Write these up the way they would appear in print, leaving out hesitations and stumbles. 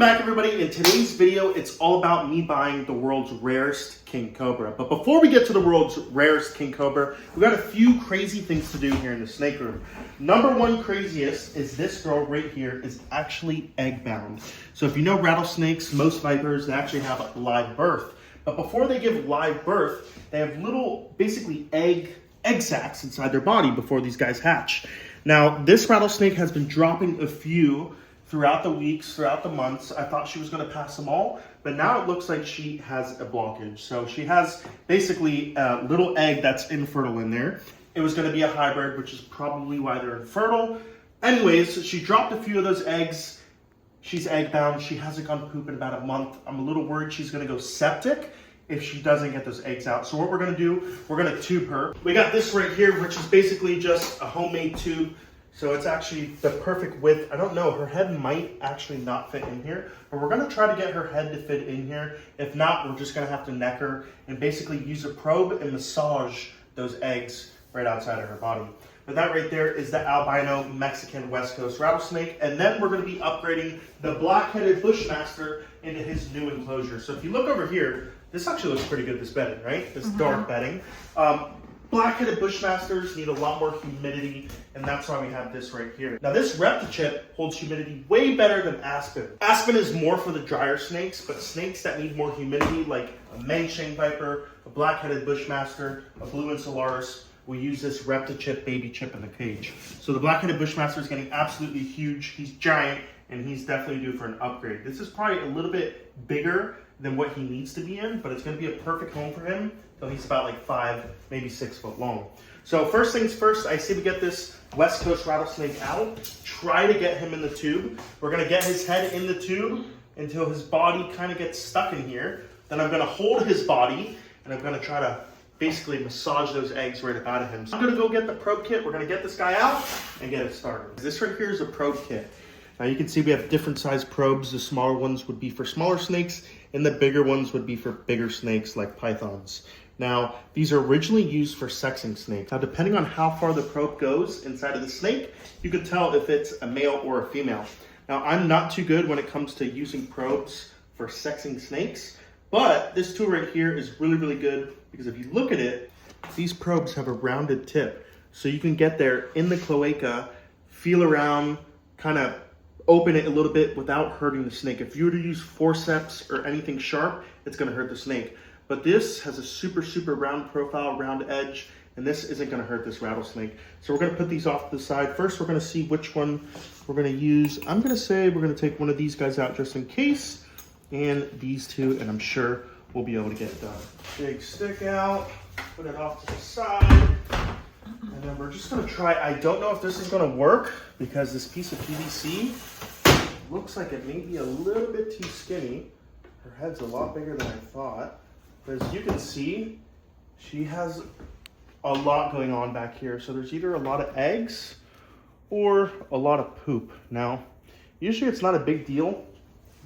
back, everybody. In today's video, it's all about me buying the world's rarest king cobra. But before we get to the world's rarest king cobra, we got a few crazy things to do here in the snake room. Number one craziest is this girl right here is actually egg bound. So if you know rattlesnakes, most vipers, they actually have a live birth. But before they give live birth, they have little, basically egg sacs inside their body before these guys hatch. Now, this rattlesnake has been dropping a few throughout the weeks, throughout the months. I thought she was going to pass them all, but now it looks like she has a blockage. So she has basically a little egg that's infertile in there. It was going to be a hybrid, which is probably why they're infertile. Anyways, she dropped a few of those eggs. She's egg bound. She hasn't gone poop in about a month. I'm a little worried she's going to go septic if she doesn't get those eggs out. So what we're going to do, we're going to tube her. We got this right here, which is basically just a homemade tube. So it's actually the perfect width. I don't know, her head might actually not fit in here, but we're gonna try to get her head to fit in here. If not, we're just gonna have to neck her and basically use a probe and massage those eggs right outside of her body. But that right there is the albino Mexican West Coast rattlesnake. And then we're gonna be upgrading the black-headed Bushmaster into his new enclosure. So if you look over here, this actually looks pretty good, this bedding, right? This dark bedding. Black-headed Bushmasters need a lot more humidity, and that's why we have this right here. Now this Reptichip holds humidity way better than Aspen. Aspen is more for the drier snakes, but snakes that need more humidity, like a Mangshan Viper, a Black-headed Bushmaster, a Blue Insularis, we use this Reptichip baby chip in the cage. So the Black-headed Bushmaster is getting absolutely huge. He's giant, and he's definitely due for an upgrade. This is probably a little bit bigger than what he needs to be in, but it's gonna be a perfect home for him. So he's about like 5, maybe 6 foot long. So first things first, I see we get this West Coast rattlesnake out. Try to get him in the tube. We're gonna get his head in the tube until his body kind of gets stuck in here. Then I'm gonna hold his body and I'm gonna try to basically massage those eggs right up out of him. So I'm gonna go get the probe kit. We're gonna get this guy out and get it started. This right here is a probe kit. Now you can see we have different size probes. The smaller ones would be for smaller snakes and the bigger ones would be for bigger snakes like pythons. Now, these are originally used for sexing snakes. Now, depending on how far the probe goes inside of the snake, you can tell if it's a male or a female. Now, I'm not too good when it comes to using probes for sexing snakes, but this tool right here is really, really good because if you look at it, these probes have a rounded tip. So you can get there in the cloaca, feel around, kind of open it a little bit without hurting the snake. If you were to use forceps or anything sharp, it's gonna hurt the snake. But this has a super, super round profile, round edge, and this isn't gonna hurt this rattlesnake. So we're gonna put these off to the side. First, we're gonna see which one we're gonna use. I'm gonna say we're gonna take one of these guys out just in case, and these two, and I'm sure we'll be able to get it done. Big stick out, put it off to the side, and then we're just gonna try. I don't know if this is gonna work because this piece of PVC looks like it may be a little bit too skinny. Her head's a lot bigger than I thought. But as you can see, she has a lot going on back here. So there's either a lot of eggs or a lot of poop. Now, usually it's not a big deal.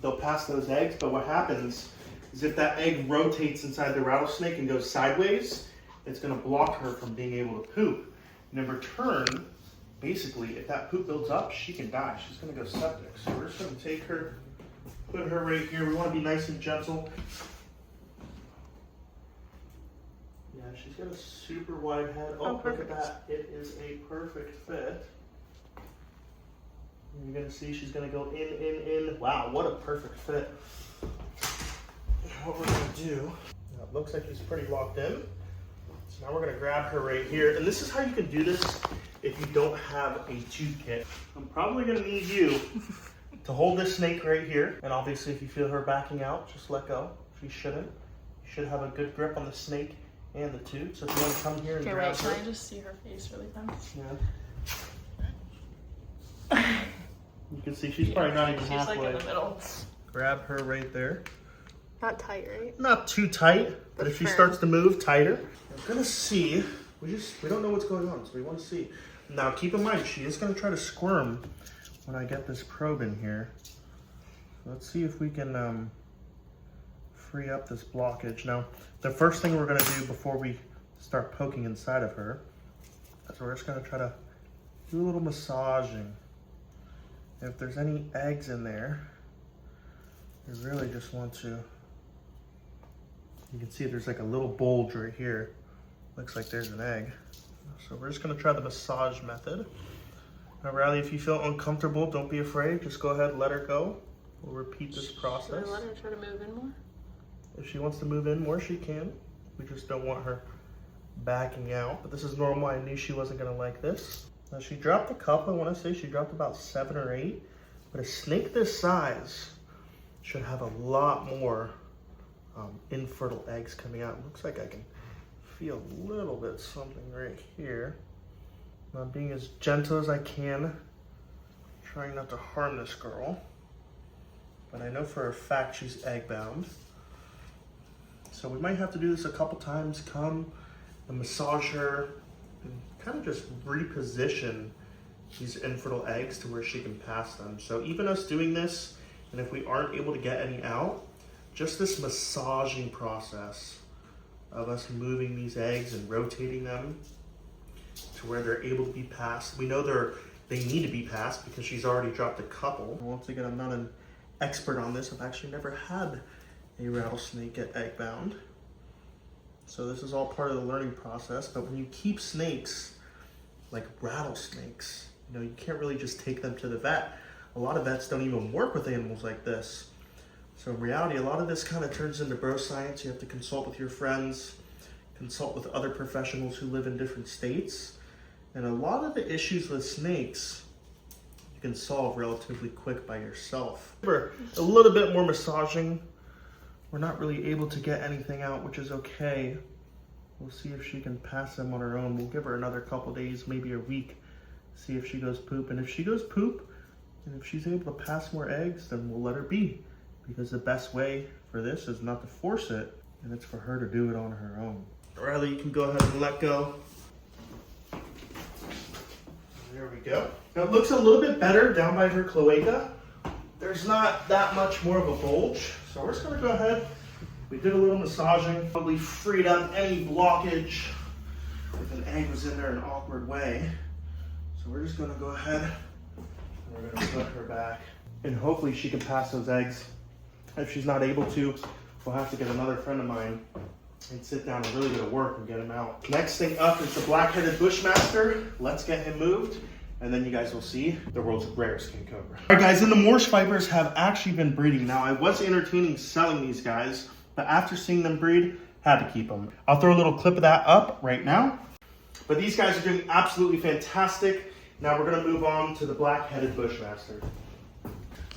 They'll pass those eggs, but what happens is if that egg rotates inside the rattlesnake and goes sideways, it's gonna block her from being able to poop. And in return, basically, if that poop builds up, she can die. She's gonna go septic. So we're just gonna take her, put her right here. We wanna be nice and gentle. Yeah, she's got a super wide head. Oh, look at that. It is a perfect fit. And you're gonna see she's gonna go in. Wow, what a perfect fit. What we're gonna do, now it looks like he's pretty locked in. So now we're gonna grab her right here. And this is how you can do this if you don't have a tube kit. I'm probably gonna need you to hold this snake right here. And obviously if you feel her backing out, just let go. She shouldn't. You should have a good grip on the snake and the tube. So if you want to come here and grab her. Can I just see her face really fast? Yeah. You can see she's probably not even halfway. She's like in the middle. Grab her right there. Not tight, right? Not too tight, but if she starts to move, tighter. I'm gonna see. We don't know what's going on, so we want to see. Now keep in mind, she is gonna try to squirm when I get this probe in here. So let's see if we can free up this blockage. Now, the first thing we're gonna do before we start poking inside of her is we're just gonna try to do a little massaging. If there's any eggs in there, You really just want to, you can see there's like a little bulge right here. Looks like there's an egg. So we're just gonna try the massage method. Now Riley, if you feel uncomfortable, don't be afraid. Just go ahead and let her go. We'll repeat this process. Should I let her try to move in more? If she wants to move in more, she can. We just don't want her backing out. But this is normal. I knew she wasn't gonna like this. Now she dropped a couple. I wanna say she dropped about 7 or 8. But a snake this size should have a lot more infertile eggs coming out. It looks like I can feel a little bit something right here. I'm being as gentle as I can, trying not to harm this girl. But I know for a fact she's egg bound. So we might have to do this a couple times, come and massage her and kind of just reposition these infertile eggs to where she can pass them. So even us doing this, and if we aren't able to get any out, just this massaging process of us moving these eggs and rotating them to where they're able to be passed. We know they need to be passed because she's already dropped a couple. Once again, I'm not an expert on this. I've actually never had a rattlesnake get egg bound. So this is all part of the learning process. But when you keep snakes, like rattlesnakes, you know, you can't really just take them to the vet. A lot of vets don't even work with animals like this. So in reality, a lot of this kind of turns into bro science. You have to consult with your friends, consult with other professionals who live in different states. And a lot of the issues with snakes, you can solve relatively quick by yourself. For a little bit more massaging, we're not really able to get anything out, which is okay. We'll see if she can pass them on her own. We'll give her another couple days, maybe a week, see if she goes poop. And if she goes poop, and if she's able to pass more eggs, then we'll let her be. Because the best way for this is not to force it, and it's for her to do it on her own. Riley, you can go ahead and let go. There we go. Now it looks a little bit better down by her cloaca. There's not that much more of a bulge. So we're just gonna go ahead. We did a little massaging, probably freed up any blockage if an egg was in there in an awkward way. So we're just gonna go ahead and we're gonna put her back. And hopefully she can pass those eggs. If she's not able to, we'll have to get another friend of mine and sit down and really go to work and get him out. Next thing up is the black-headed Bushmaster. Let's get him moved, and then you guys will see the world's rarest king cobra. All right, guys, and the Morse vipers have actually been breeding. Now, I was entertaining selling these guys, but after seeing them breed, had to keep them. I'll throw a little clip of that up right now. But these guys are doing absolutely fantastic. Now we're gonna move on to the black-headed Bushmaster.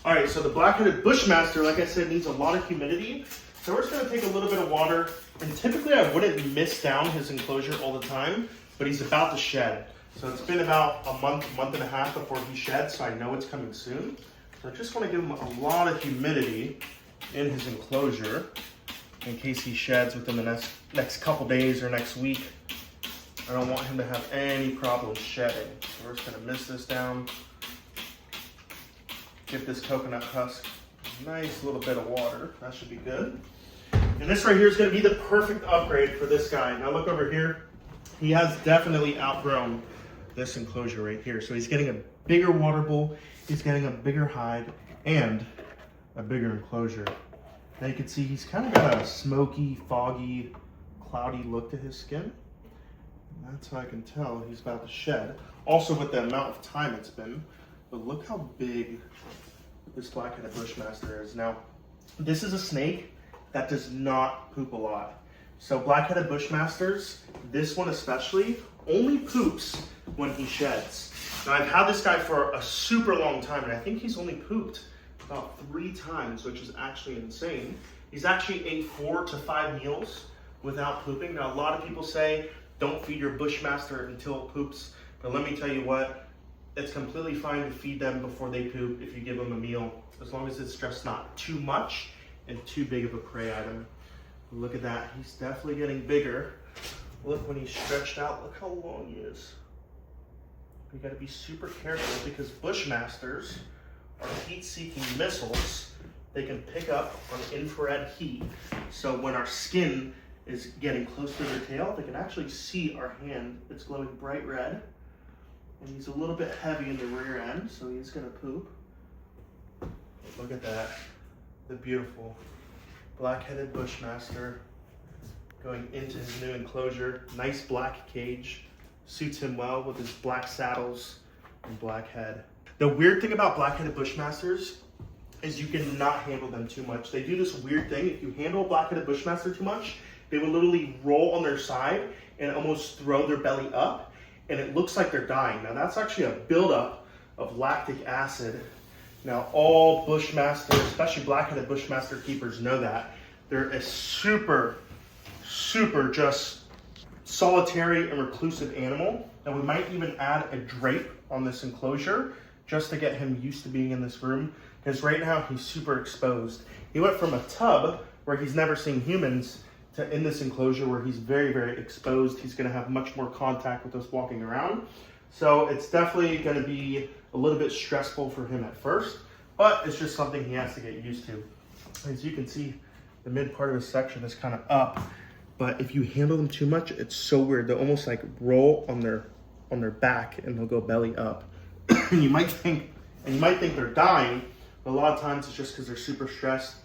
All right, so the black-headed Bushmaster, like I said, needs a lot of humidity. So we're just gonna take a little bit of water, and typically I wouldn't mist down his enclosure all the time, but he's about to shed. So it's been about a month and a half before he sheds, so I know it's coming soon. So I just wanna give him a lot of humidity in his enclosure in case he sheds within the next couple days or next week. I don't want him to have any problems shedding. So we're just gonna mist this down. Give this coconut husk a nice little bit of water. That should be good. And this right here is going to be the perfect upgrade for this guy. Now look over here. He has definitely outgrown this enclosure right here. So he's getting a bigger water bowl. He's getting a bigger hide and a bigger enclosure. Now you can see he's kind of got a smoky, foggy, cloudy look to his skin. And that's how I can tell he's about to shed. Also with the amount of time it's been. But look how big this black-headed Bushmaster is. Now, this is a snake that does not poop a lot. So black-headed Bushmasters, this one especially, only poops when he sheds. Now I've had this guy for a super long time, and I think he's only pooped about 3 times, which is actually insane. He's actually ate 4 to 5 meals without pooping. Now a lot of people say, don't feed your Bushmaster until it poops, but let me tell you what, it's completely fine to feed them before they poop if you give them a meal, as long as it's just not too much and too big of a prey item. Look at that, he's definitely getting bigger. Look when he's stretched out, look how long he is. You gotta be super careful because Bushmasters are heat-seeking missiles. They can pick up on infrared heat. So when our skin is getting close to their tail, they can actually see our hand. It's glowing bright red. And he's a little bit heavy in the rear end, so he's gonna poop. Look at that. the beautiful black-headed Bushmaster going into his new enclosure. Nice black cage. Suits him well with his black saddles and black head. The weird thing about black-headed Bushmasters is you cannot handle them too much. They do this weird thing. If you handle a black-headed Bushmaster too much, they will literally roll on their side and almost throw their belly up, and it looks like they're dying. Now that's actually a buildup of lactic acid. Now all Bushmasters, especially black-headed Bushmaster keepers, know that. They're a super just solitary and reclusive animal. And we might even add a drape on this enclosure just to get him used to being in this room, because right now he's super exposed. He went from a tub where he's never seen humans to in this enclosure where he's very exposed. He's gonna have much more contact with us walking around. So it's definitely gonna be a little bit stressful for him at first, but it's just something he has to get used to. As you can see, the mid part of his section is kind of up, but if you handle them too much, it's so weird. They'll almost like roll on their back and they'll go belly up. And you might think they're dying, but a lot of times it's just because they're super stressed.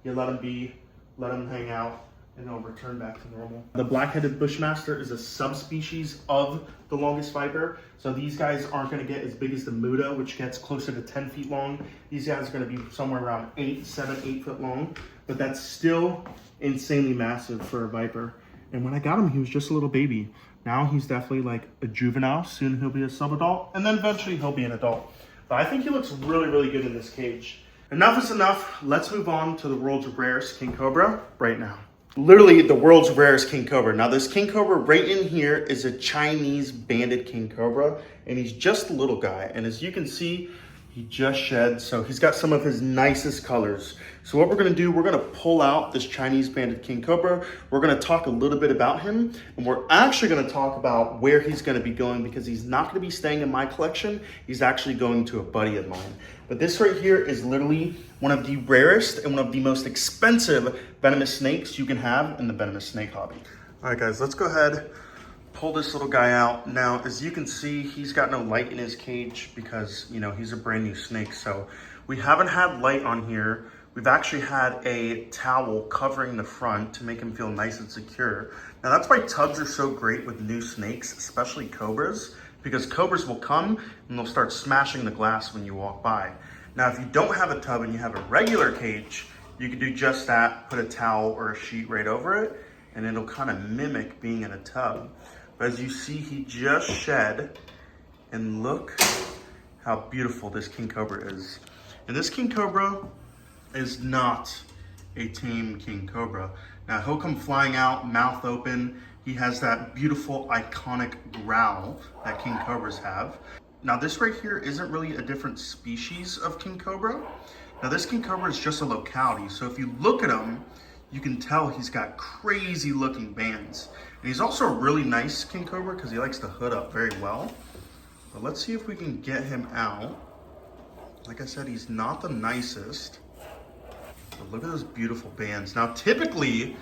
You let them be, let them hang out, and they'll return back to normal. The black-headed Bushmaster is a subspecies of the longest viper. So these guys aren't gonna get as big as the Muda, which gets closer to 10 feet long. These guys are gonna be somewhere around 7, 8 foot long, but that's still insanely massive for a viper. And when I got him, he was just a little baby. Now he's definitely like a juvenile. Soon he'll be a sub-adult, and then eventually he'll be an adult. But I think he looks really good in this cage. Enough is enough. Let's move on to the world's rarest king cobra right now. Literally the world's rarest king cobra. Now this king cobra right in here is a Chinese banded king cobra, and he's just a little guy. And as you can see, he just shed, so he's got some of his nicest colors. So what we're gonna do, we're gonna pull out this Chinese banded king cobra. We're gonna talk a little bit about him, and we're actually gonna talk about where he's gonna be going, because he's not gonna be staying in my collection. He's actually going to a buddy of mine. But this right here is literally one of the rarest and one of the most expensive venomous snakes you can have in the venomous snake hobby. All right guys, let's go ahead, pull this little guy out. Now, as you can see, he's got no light in his cage because, you know, he's a brand new snake. So we haven't had light on here. We've actually had a towel covering the front to make him feel nice and secure. Now that's why tubs are so great with new snakes, especially cobras, because cobras will come and they'll start smashing the glass when you walk by. Now, if you don't have a tub and you have a regular cage, you can do just that, put a towel or a sheet right over it, and it'll kind of mimic being in a tub. But as you see, he just shed, and look how beautiful this king cobra is. And this king cobra is not a tame king cobra. Now he'll come flying out, mouth open. He has that beautiful, iconic growl that king cobras have. Now this right here isn't really a different species of king cobra. Now this king cobra is just a locality. So if you look at him, you can tell he's got crazy looking bands. And he's also a really nice king cobra because he likes to hood up very well. But let's see if we can get him out. Like I said, he's not the nicest. But look at those beautiful bands. Now typically,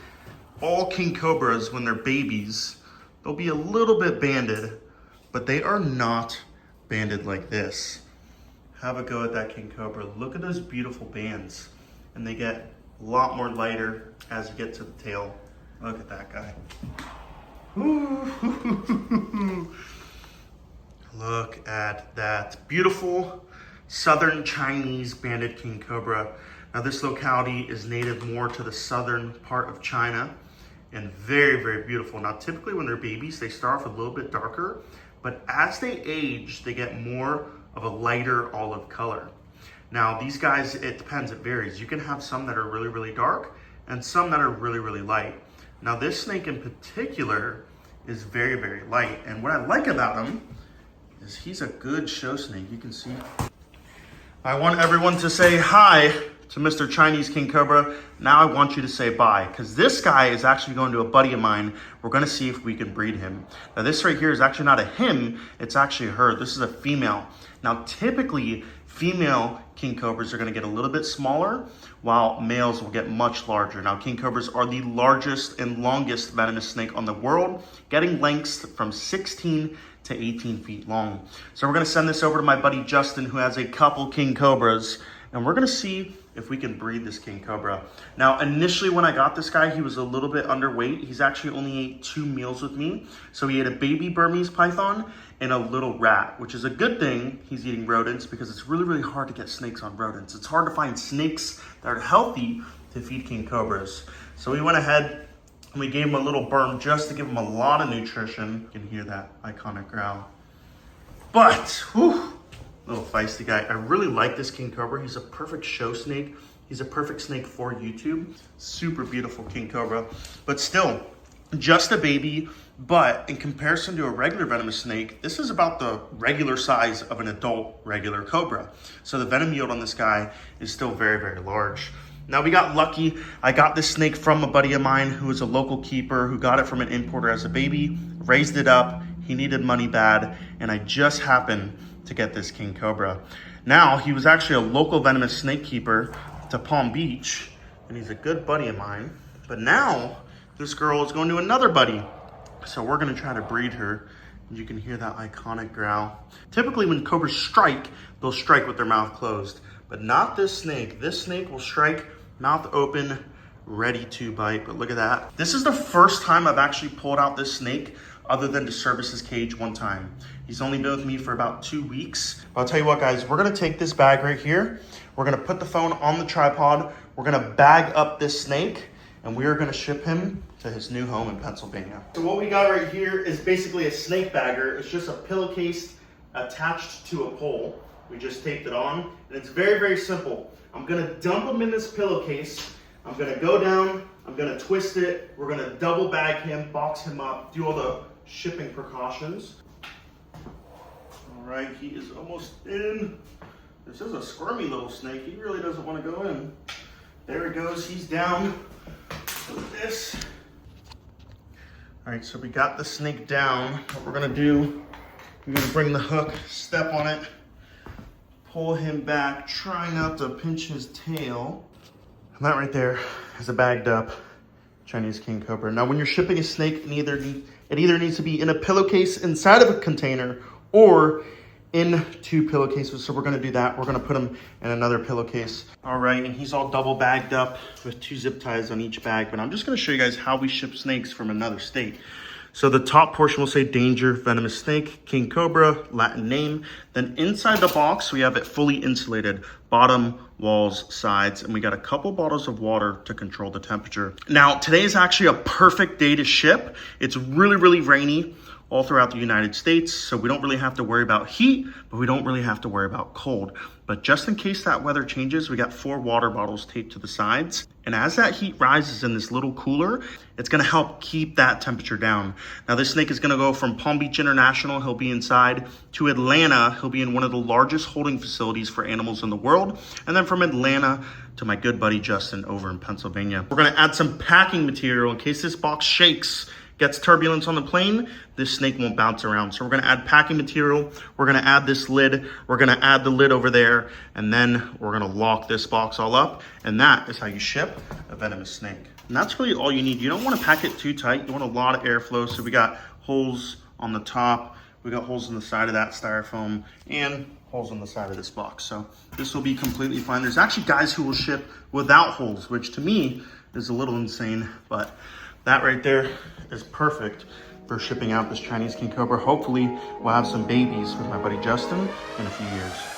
all king cobras, when they're babies, they'll be a little bit banded, but they are not banded like this. Have a go at that king cobra. Look at those beautiful bands. And they get a lot more lighter as you get to the tail. Look at that guy. Look at that beautiful southern Chinese banded king cobra. Now this locality is native more to the southern part of China, and very beautiful. Now typically when they're babies, they start off a little bit darker, but as they age, they get more of a lighter olive color. Now these guys, it depends, it varies. You can have some that are really dark and some that are really light. Now this snake in particular is very light. And what I like about him is he's a good show snake. You can see. I want everyone to say hi to Mr. Chinese King Cobra. Now I want you to say bye, because this guy is actually going to a buddy of mine. We're going to see if we can breed him. Now this right here is actually not a him, it's actually a her. This is a female. Now typically female king cobras are going to get a little bit smaller, while males will get much larger. Now king cobras are the largest and longest venomous snake on the world, getting lengths from 16 to 18 feet long. So we're going to send this over to my buddy Justin, who has a couple king cobras, And we're gonna see if we can breed this king cobra. Now, initially when I got this guy, he was a little bit underweight. He's actually only ate 2 meals with me. So he ate a baby Burmese python and a little rat, which is a good thing he's eating rodents because it's really, really hard to get snakes on rodents. It's hard to find snakes that are healthy to feed king cobras. So we went ahead and we gave him a little berm just to give him a lot of nutrition. You can hear that iconic growl. But, whew, little feisty guy. I really like this king cobra. He's a perfect show snake. He's a perfect snake for YouTube. Super beautiful king cobra, but still just a baby. But in comparison to a regular venomous snake, this is about the regular size of an adult regular cobra. So the venom yield on this guy is still very, very large. Now we got lucky. I got this snake from a buddy of mine who is a local keeper who got it from an importer as a baby, raised it up. He needed money bad, and I just happened to get this king cobra. Now, he was actually a local venomous snake keeper to Palm Beach, and he's a good buddy of mine. But now, this girl is going to another buddy. So we're gonna try to breed her. And you can hear that iconic growl. Typically when cobras strike, they'll strike with their mouth closed, but not this snake. This snake will strike mouth open, ready to bite. But look at that. This is the first time I've actually pulled out this snake other than to service his cage one time. He's only been with me for about 2 weeks. But I'll tell you what, guys, we're gonna take this bag right here. We're gonna put the phone on the tripod. We're gonna bag up this snake, and we are gonna ship him to his new home in Pennsylvania. So what we got right here is basically a snake bagger. It's just a pillowcase attached to a pole. We just taped it on, and it's very, very simple. I'm gonna dump him in this pillowcase. I'm gonna go down, I'm gonna twist it. We're gonna double bag him, box him up, do all the shipping precautions. All right, he is almost in. This is a squirmy little snake. He really doesn't want to go in. There he goes, he's down. Look at this. All right, so we got the snake down. What we're gonna do, we're gonna bring the hook, step on it, pull him back, try not to pinch his tail. And that right there is a bagged up Chinese king cobra. Now, when you're shipping a snake, it either needs to be in a pillowcase inside of a container or in 2 pillowcases. So we're gonna do that. We're gonna put him in another pillowcase. All right, and he's all double bagged up with 2 zip ties on each bag. But I'm just gonna show you guys how we ship snakes from another state. So the top portion will say danger, venomous snake, king cobra, Latin name. Then inside the box, we have it fully insulated, bottom, walls, sides, and we got a couple bottles of water to control the temperature. Now, today is actually a perfect day to ship. It's really, really rainy all throughout the United States, so we don't really have to worry about heat, but we don't really have to worry about cold. But just in case that weather changes, we got 4 water bottles taped to the sides. And as that heat rises in this little cooler, it's gonna help keep that temperature down. Now this snake is gonna go from Palm Beach International, he'll be inside, to Atlanta, he'll be in one of the largest holding facilities for animals in the world. And then from Atlanta to my good buddy Justin over in Pennsylvania. We're gonna add some packing material in case this box shakes, gets turbulence on the plane, this snake won't bounce around. So we're gonna add packing material, we're gonna add this lid, we're gonna add the lid over there, and then we're gonna lock this box all up, and that is how you ship a venomous snake. And that's really all you need. You don't wanna pack it too tight, you want a lot of airflow, so we got holes on the top, we got holes on the side of that styrofoam, and holes on the side of this box. So this will be completely fine. There's actually guys who will ship without holes, which to me is a little insane, but that right there is perfect for shipping out this Chinese king cobra. Hopefully we'll have some babies with my buddy Justin in a few years.